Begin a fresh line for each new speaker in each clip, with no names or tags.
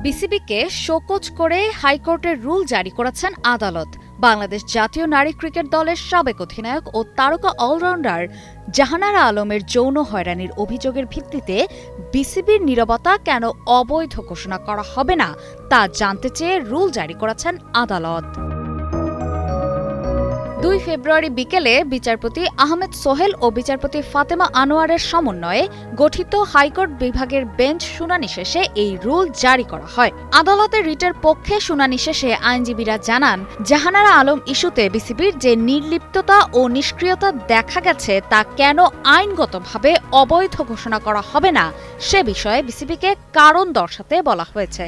বিসিবিকে show cause করে হাইকোর্টের rule জারি করেছেন আদালত। বাংলাদেশ জাতীয় নারী ক্রিকেট দলের সাবেক অধিনায়ক ও তারকা অলরাউন্ডার জাহানারা আলমের যৌন হয়রানির অভিযোগের ভিত্তিতে বিসিবির নীরবতা কেন অবৈধ ঘোষণা করা হবে না তা জানতে চেয়ে রুল জারি করেছেন আদালত। 2 ফেব্রুয়ারি বিকেলে বিচারপতি আহমেদ সোহেল ও বিচারপতি ফাতেমা আনোয়ারের সমন্বয়ে গঠিত হাইকোর্ট বিভাগের বেঞ্চ শুনানি শেষে এই রুল জারি করা হয়। আদালতের রিটের পক্ষে শুনানি শেষে আইনজীবীরা জানান, জাহানারা আলম ইস্যুতে বিসিবির যে নির্লিপ্ততা ও নিষ্ক্রিয়তা দেখা গেছে তা কেন আইনগতভাবে অবৈধ ঘোষণা করা হবে না সে বিষয়ে বিসিবিকে কারণ দর্শাতে বলা হয়েছে।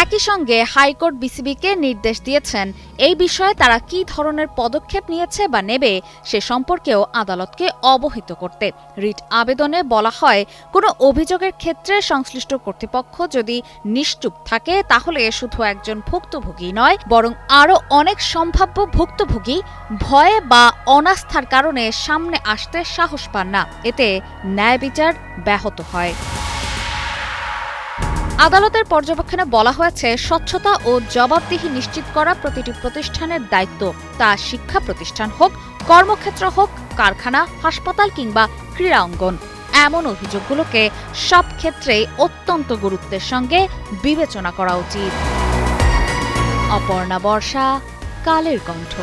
একই সঙ্গে হাইকোর্ট বিসিবিকে নির্দেশ দিয়েছেন, এই বিষয়ে তারা কী ধরনের পদক্ষেপ নিয়েছে বা নেবে সে সম্পর্কেও আদালতকে অবহিত করতে। রিট আবেদনে বলা হয়, কোনো অভিযোগের ক্ষেত্রে সংশ্লিষ্ট কর্তৃপক্ষ যদি নিশ্চুপ থাকে তাহলে শুধু একজন ভুক্তভোগী নয়, বরং আরও অনেক সম্ভাব্য ভুক্তভোগী ভয়ে বা অনাস্থার কারণে সামনে আসতে সাহস পান না। এতে ন্যায় বিচার ব্যাহত হয়। আদালতের পর্যবেক্ষণে বলা হয়েছে, স্বচ্ছতা ও জবাবদিহি নিশ্চিত করা প্রতিটি প্রতিষ্ঠানের দায়িত্ব। তা শিক্ষা প্রতিষ্ঠান হোক, কর্মক্ষেত্র হোক, কারখানা, হাসপাতাল কিংবা ক্রীড়া অঙ্গন। এমন অভিযোগগুলোকে সব ক্ষেত্রেই অত্যন্ত গুরুত্বের সঙ্গে বিবেচনা করা উচিত। অপর্ণা বর্ষা, কালের কণ্ঠ।